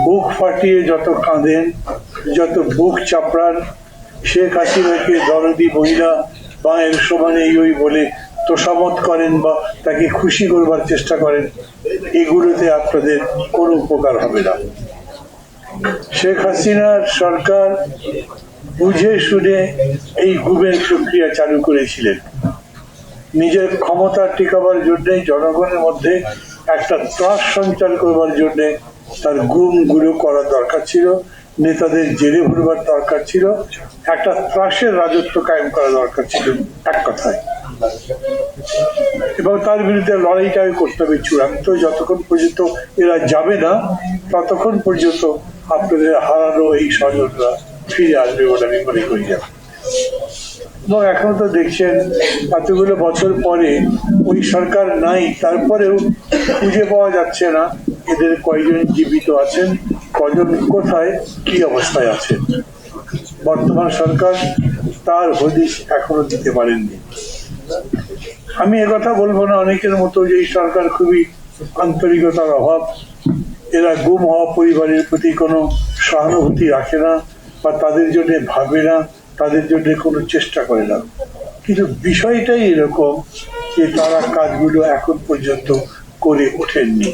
বুক ফাটিয়ে যত কাঁদেন, যত বুক চাপড়ান, শেখ হাসিনাকে দরদি মহিলা মায়ের সমানে এই ওই বলে তোষামত করেন বা তাকে খুশি করবার চেষ্টা করেন, এগুলোতে আপনাদের কোনো উপকার হবে না। শেখ হাসিনার সরকার বুঝে শুনে এই গুমের প্রক্রিয়া চালু করেছিলেন। নিজের ক্ষমতা টিকাবার জন্য জনগণের মধ্যে একটা ত্রাস সঞ্চার করবার জন্য তার গুমগুলো করা দরকার ছিল, নেতাদের জেলে ভরবার দরকার ছিল, একটা ত্রাসের রাজত্ব কায়েম করা দরকার ছিল এক কথায়। এবং তার বিরুদ্ধে লড়াইটাই করতে হবে চূড়ান্ত। যতক্ষণ পর্যন্ত এরা যাবে না ততক্ষণ পর্যন্ত আপনাদের হারানো এই স্বজনরা ফিরে আসবে বলে আমি মনে করি না। এবং এখন তো দেখছেন এতগুলো বছর পরে ওই সরকার নাই, তারপরেও খুঁজে পাওয়া যাচ্ছে না এদের কয়জন জীবিত আছেন, কজন কোথায় কি অবস্থায় আছেন। বর্তমান সরকার তার হদিশ এখনো দিতে পারেননি। আমি একথা বলবো না অনেকের মতো যে এই সরকার খুবই আন্তরিকতার অভাব, এরা গুম হওয়া পরিবারের প্রতি কোনো সহানুভূতি রাখে না বা তাদের জন্য ভাবে না, তাদের জন্য কোনো চেষ্টা করে না। কিন্তু বিষয়টাই এরকম যে তারা কাজগুলো এখন পর্যন্ত করে ওঠেননি।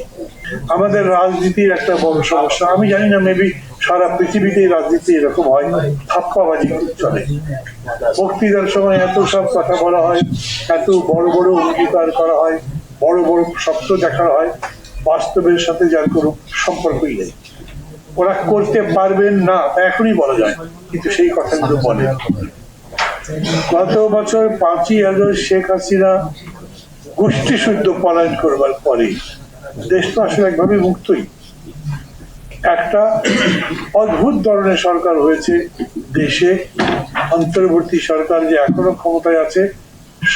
আমাদের রাজনীতির একটা বড় সমস্যা, আমি জানি না মেবি সারা পৃথিবীতে রাজনীতি এরকম হয়, থাপ্পাবাজি চলে। বক্তৃতার সময় এত সব কথা বলা হয়, এত বড় বড় অঙ্গীকার করা হয়, বড় বড় স্বপ্ন দেখা হয়, বাস্তবের সাথে যার কোনো সম্পর্কই নেই। ওরা করতে পারবেন না তা এখনই বলা যায়, কিন্তু সেই কথাগুলো বলে। গত বছর 5ই আগস্ট শেখ হাসিনা গোষ্ঠী শুদ্ধ পলায়ন করবার পরে দেশ তো আসলে একভাবে মুক্তই। একটা অদ্ভুত ধরনের সরকার হয়েছে দেশে, অন্তর্বর্তী সরকার যে এখনো ক্ষমতায় আছে।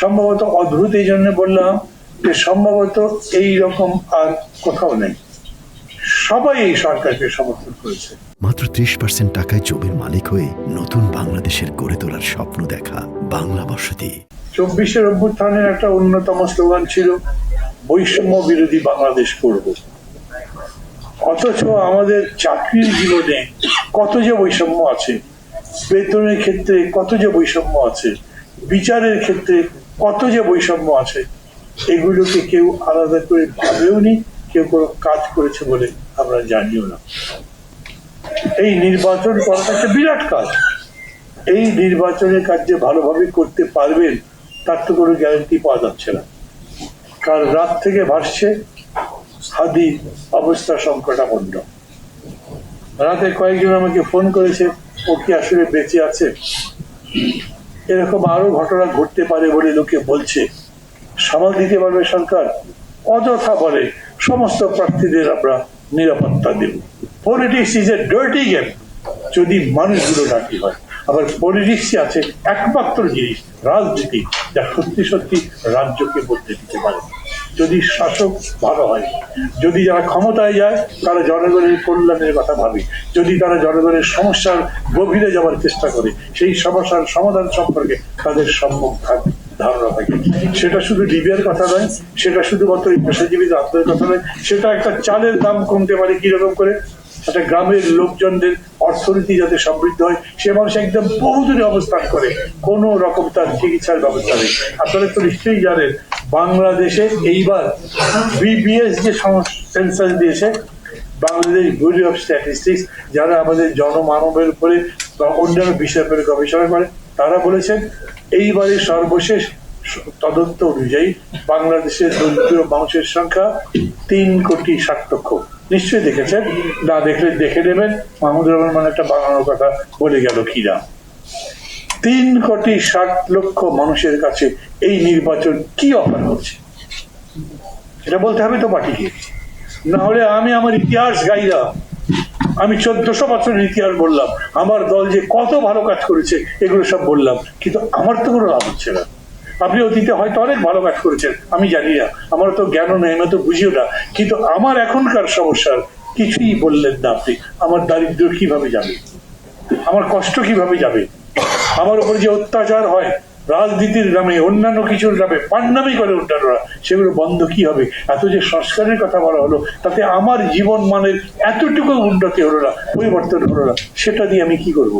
সম্ভবত অদ্ভুত এই জন্য বললাম যে সম্ভবত এই রকম আর কোথাও নেই। সবাই এই সরকারকে সমর্থন করেছে। মাত্র 30% টাকায় জমির মালিক হয়ে নতুন বাংলাদেশের গড়ে তোলার স্বপ্ন দেখা বাংলা বসতি। 24-এর অভ্যুত্থানের একটা অন্যতম স্লোগান ছিল বৈষম্য বিরোধী বাংলাদেশ করব। অথচ আমাদের চাকরির জীবনে কত যে বৈষম্য আছে, বেতনের ক্ষেত্রে কত যে বৈষম্য আছে, বিচারের ক্ষেত্রে কত যে বৈষম্য আছে, এগুলোকে কেউ আলাদা করে ভাবেও নি, কেউ কোনো কাজ করেছে বলে আমরা জানিও না। এই নির্বাচন করাটা একটা বিরাট কাজ। এই নির্বাচনের কাজ যে ভালোভাবে করতে পারবেন তার তো কোনো গ্যারান্টি পাওয়া যাচ্ছে না। কাল রাত থেকে ভাসছে হাদি অবস্থা সংকটাপন্ন। রাতে কয়েকজন আমাকে ফোন করেছে ও কি আসলে বেঁচে আছে। এরকম আরো ঘটনা ঘটতে পারে বলে লোকে বলছে। সামাল দিতে পারবে সরকার? অযথা বলে সমস্ত প্রার্থীদের আমরা নিরাপত্তা দেব। Politics is a dirty game যদি মানুষগুলো ডাকি হয়। আবার পলিটিক্সে আছে একমাত্র জিনিস রাজনীতি, যা সত্যি সত্যি রাজ্যকে বদলে দিতে পারে। যদি শাসক ভালো হয়, যদি যারা ক্ষমতায় যায় তারা জনগণের কল্যাণের কথা ভাবে, যদি তারা জনগণের সমস্যার গভীরে যাওয়ার চেষ্টা করে, সেই সমস্যার সমাধান সম্পর্কে তাদের সম্মুখ ধারণা থাকে। সেটা শুধু লিবিয়ার কথা নয়, সেটা শুধুমাত্র পেশাজীবী রাজ্যের কথা নয়, সেটা একটা চালের দাম কমতে পারে কিরকম করে, একটা গ্রামের লোকজনদের অর্থনীতি যাতে সমৃদ্ধ হয়, সে মানুষ একদম বহুদূরে অবস্থান করে, কোন রকম তার চিকিৎসার ব্যবস্থা নেই। আপনারা তো নিশ্চয়ই জানেন বাংলাদেশে এইবার বিবিএস যে সেন্সাস দিয়েছে, বাংলাদেশ ব্যুরো অফ স্ট্যাটিস্টিক্স, যারা আমাদের জনমানবের উপরে বা অন্যান্য বিষয়ের উপরে গবেষণা করে, তারা বলেছেন এইবারে সর্বশেষ তদন্ত অনুযায়ী বাংলাদেশের দরিদ্র মানুষের সংখ্যা 3,60,00,000। নিশ্চয়ই দেখেছেন, না দেখলে দেখে নেবেন। মাহমুদুর রহমান একটা বানানোর কথা বলে গেল কিনা। 3,60,00,000 মানুষের কাছে এই নির্বাচন কি অফার করছে এটা বলতে হবে তো পার্টিকে। না হলে আমি আমার ইতিহাস গাইলাম, আমি 1400 বছরের ইতিহাস বললাম, আমার দল যে কত ভালো কাজ করেছে এগুলো সব বললাম, কিন্তু আমার তো কোনো লাভ হচ্ছে না। আপনি অতীতে হয়তো অনেক ভালো কাজ করেছেন, আমি জানি না, আমার তো জ্ঞানও নেই, আমি তো বুঝিও না, কিন্তু আমার এখনকার সমস্যার কিছুই বললেন না আপনি। আমার দারিদ্র কিভাবে যাবে, আমার কষ্ট কিভাবে যাবে, আমার উপর যে অত্যাচার হয় রাজনীতির নামে অন্যান্য কিছুর নামে পান্নামি করে অন্যান্যরা, সেগুলো বন্ধ কি হবে? এত যে সংস্কারের কথা বলা হলো, তাতে আমার জীবন মানের এতটুকু উন্নতি হলো না, পরিবর্তন হলো না, সেটা দিয়ে আমি কি করব?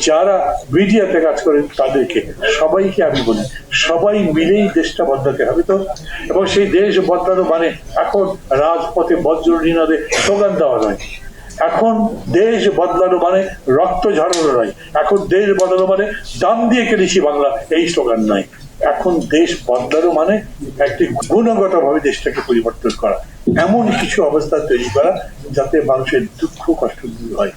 যারা মিডিয়াতে কাজ করেন তাদেরকে সবাইকে আমি বলি, সবাই মিলেই দেশটা বদলাতে হবে। তো এবং সেই দেশ বদলানো মানে এখন রাজপথে বজ্র নিনাদে স্লোগান দেওয়া নয়, এখন দেশ বদলানো মানে রক্ত ঝরানো নয়, এখন দেশ বদলানো মানে দাম দিয়ে কিনেছি বাংলা এই স্লোগান নয়, এখন দেশ বদলানো মানে একটি গুণগত ভাবে দেশটাকে পরিবর্তন করা, এমন কিছু অবস্থা তৈরি করা যাতে মানুষের দুঃখ কষ্ট দূর হয়।